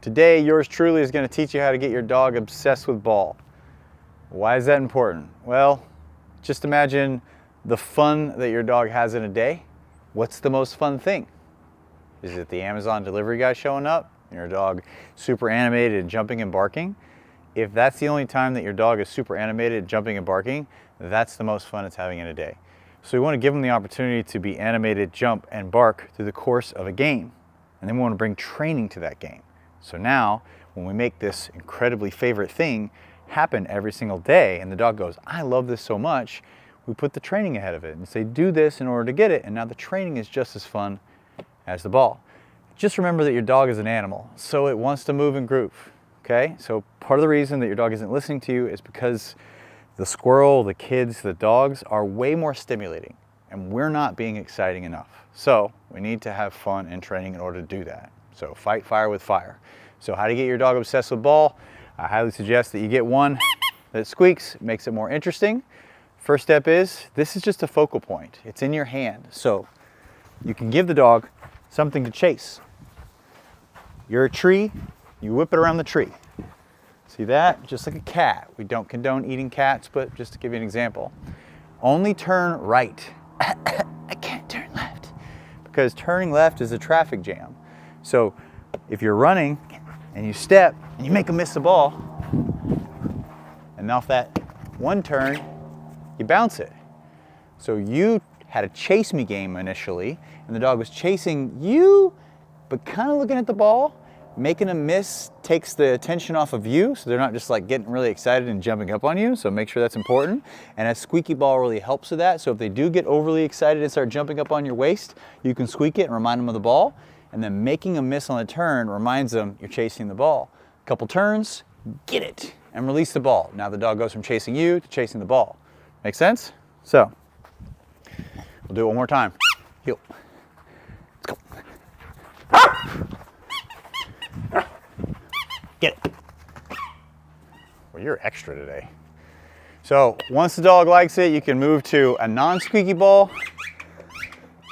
Today, yours truly is going to teach you how to get your dog obsessed with ball. Why is that important? Well, just imagine the fun that your dog has in a day. What's the most fun thing? Is it the Amazon delivery guy showing up? Your dog super animated and jumping and barking? If that's the only time that your dog is super animated, jumping and barking, that's the most fun it's having in a day. So we want to give them the opportunity to be animated, jump, and bark through the course of a game. And then we want to bring training to that game. So now, when we make this incredibly favorite thing happen every single day, and the dog goes, I love this so much, we put the training ahead of it and say, do this in order to get it, and now the training is just as fun as the ball. Just remember that your dog is an animal, so it wants to move and groove, okay? So part of the reason that your dog isn't listening to you is because the squirrel, the kids, the dogs are way more stimulating, and we're not being exciting enough. So we need to have fun and training in order to do that. So fight fire with fire. So how to get your dog obsessed with ball? I highly suggest that you get one that squeaks, makes it more interesting. First step is, this is just a focal point. It's in your hand. So you can give the dog something to chase. You're a tree, you whip it around the tree. See that? Just like a cat. We don't condone eating cats, but just to give you an example. Only turn right. I can't turn left. Because turning left is a traffic jam. So if you're running and you step and you make a miss the ball, and off that one turn, you bounce it. So you had a chase me game initially, and the dog was chasing you, but kind of looking at the ball. Making a miss takes the attention off of you, so they're not just like getting really excited and jumping up on you, so make sure that's important. And a squeaky ball really helps with that, so if they do get overly excited and start jumping up on your waist, you can squeak it and remind them of the ball. And then making a miss on a turn reminds them you're chasing the ball. A couple turns, get it, and release the ball. Now the dog goes from chasing you to chasing the ball. Make sense? So, we'll do it one more time. Heel. Let's go. Get it. Well, you're extra today. So, once the dog likes it, you can move to a non-squeaky ball.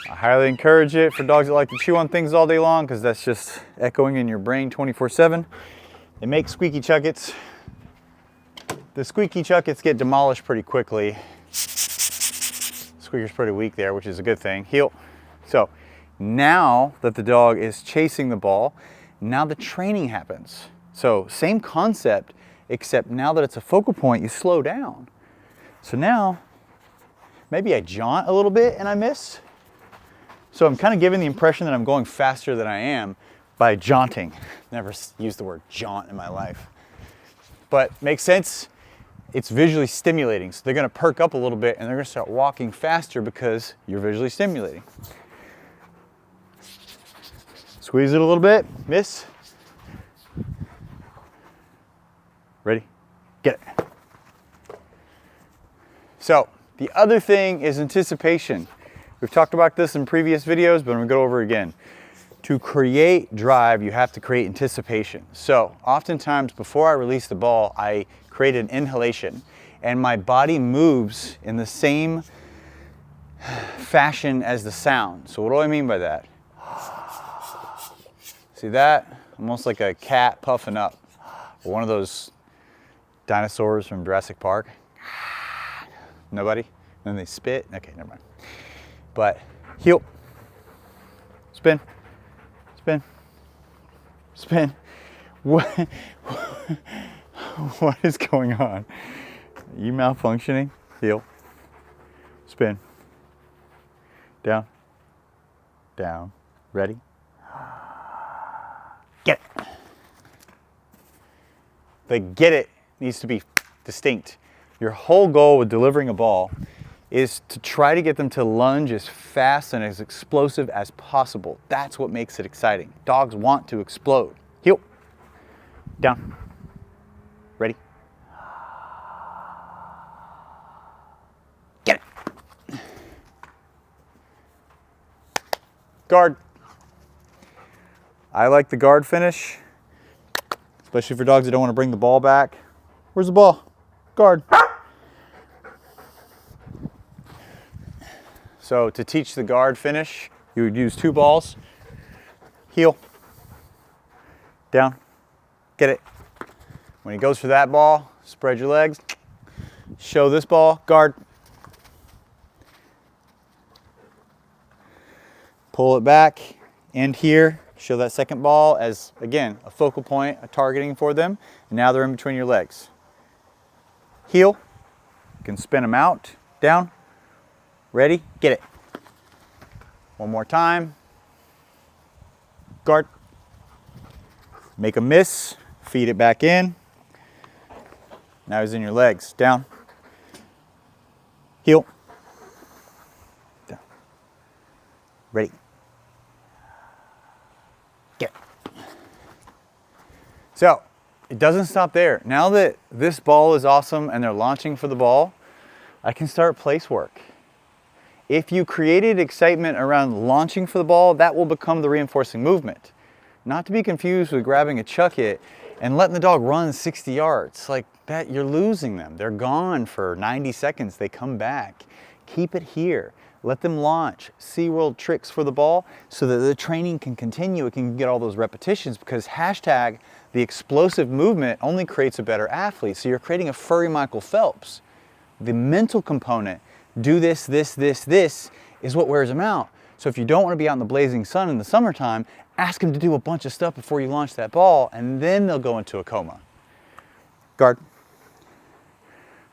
I highly encourage it for dogs that like to chew on things all day long, because that's just echoing in your brain 24/7. They make squeaky chuckets. The squeaky chuckets get demolished pretty quickly. Squeaker's pretty weak there, which is a good thing. Heel. So now that the dog is chasing the ball, now the training happens. So same concept, except now that it's a focal point, you slow down. So now, maybe I jaunt a little bit and I miss. So I'm kind of giving the impression that I'm going faster than I am by jaunting. Never used the word jaunt in my life. But makes sense. It's visually stimulating. So they're going to perk up a little bit and they're going to start walking faster because you're visually stimulating. Squeeze it a little bit. Miss. Ready? Get it. So the other thing is anticipation. We've talked about this in previous videos, but I'm going to go over it again. To create drive, you have to create anticipation. So oftentimes before I release the ball, I create an inhalation and my body moves in the same fashion as the sound. So what do I mean by that? See that? Almost like a cat puffing up. Or one of those dinosaurs from Jurassic Park. Nobody? Then they spit? Okay, never mind. But heel, spin, spin, spin. What is going on? Are you malfunctioning? Heel, spin, down, down, ready? Get it. The get it needs to be distinct. Your whole goal with delivering a ball is to try to get them to lunge as fast and as explosive as possible. That's what makes it exciting. Dogs want to explode. Heel, down, ready, get it. Guard. I like the guard finish, especially for dogs that don't want to bring the ball back. Where's the ball? Guard. So to teach the guard finish, you would use two balls, heel, down, get it. When he goes for that ball, spread your legs, show this ball, guard. Pull it back, end here, show that second ball as, again, a focal point, a targeting for them. And now they're in between your legs. Heel, you can spin them out, down, ready, get it. One more time, guard. Make a miss, feed it back in. Now he's in your legs, down, heel, down, ready. Get it. So it doesn't stop there. Now that this ball is awesome and they're launching for the ball, I can start place work. If you created excitement around launching for the ball, that will become the reinforcing movement. Not to be confused with grabbing a chuck it and letting the dog run 60 yards. Like that, you're losing them. They're gone for 90 seconds. They come back. Keep it here. Let them launch SeaWorld tricks for the ball so that the training can continue. It can get all those repetitions, because hashtag the explosive movement only creates a better athlete. So you're creating a furry Michael Phelps. The mental component, do this, this, is what wears them out. So if you don't want to be out in the blazing sun in the summertime, ask them to do a bunch of stuff before you launch that ball, and then they'll go into a coma. Guard.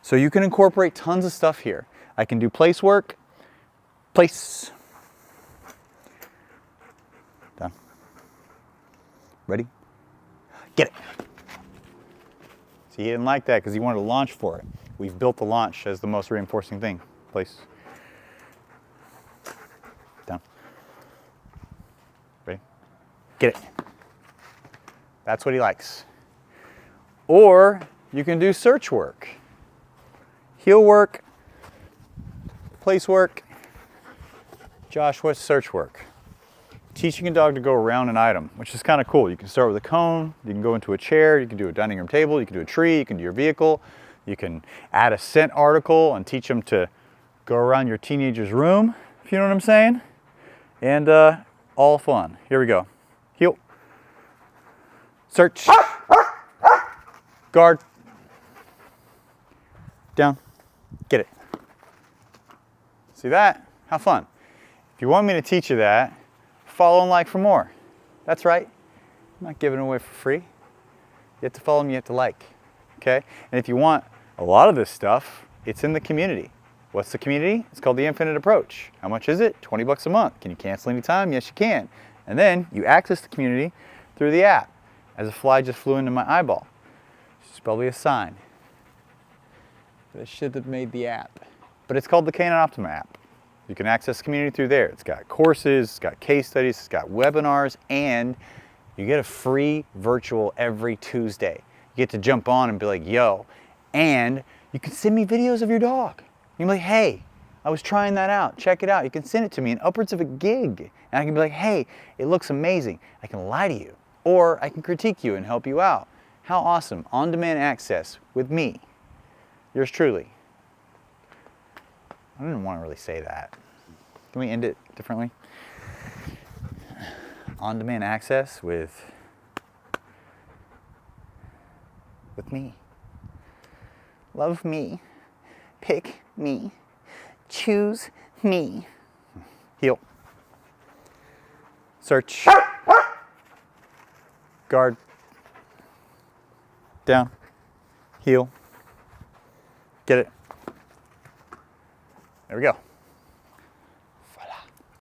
So you can incorporate tons of stuff here. I can do place work. Place. Done. Ready? Get it. See, he didn't like that because he wanted to launch for it. We've built the launch as the most reinforcing thing. Place. Down. Ready? Get it. That's what he likes. Or you can do search work. Heel work. Place work. Josh, what's search work? Teaching a dog to go around an item, which is kind of cool. You can start with a cone, you can go into a chair, you can do a dining room table, you can do a tree, you can do your vehicle, you can add a scent article and teach them to go around your teenager's room, if you know what I'm saying. And all fun. Here we go. Heel. Search. Guard. Down. Get it. See that? How fun. If you want me to teach you that, follow and like for more. That's right. I'm not giving it away for free. You have to follow me, you have to like. Okay? And if you want a lot of this stuff, it's in the community. What's the community? It's called the Infinite Approach. How much is it? 20 bucks a month. Can you cancel anytime? Yes, you can. And then you access the community through the app. As a fly just flew into my eyeball. It's probably a sign. That should have made the app. But it's called the Canine Optima app. You can access the community through there. It's got courses, it's got case studies, it's got webinars, and you get a free virtual every Tuesday. You get to jump on and be like, yo, and you can send me videos of your dog. You can be like, hey, I was trying that out, check it out. You can send it to me in upwards of a gig. And I can be like, hey, it looks amazing. I can lie to you, or I can critique you and help you out. How awesome, on-demand access with me, yours truly. I didn't want to really say that. Can we end it differently? On-demand access with me. Love me. Pick me. Choose me. Heel. Search. Guard. Down. Heel. Get it. There we go.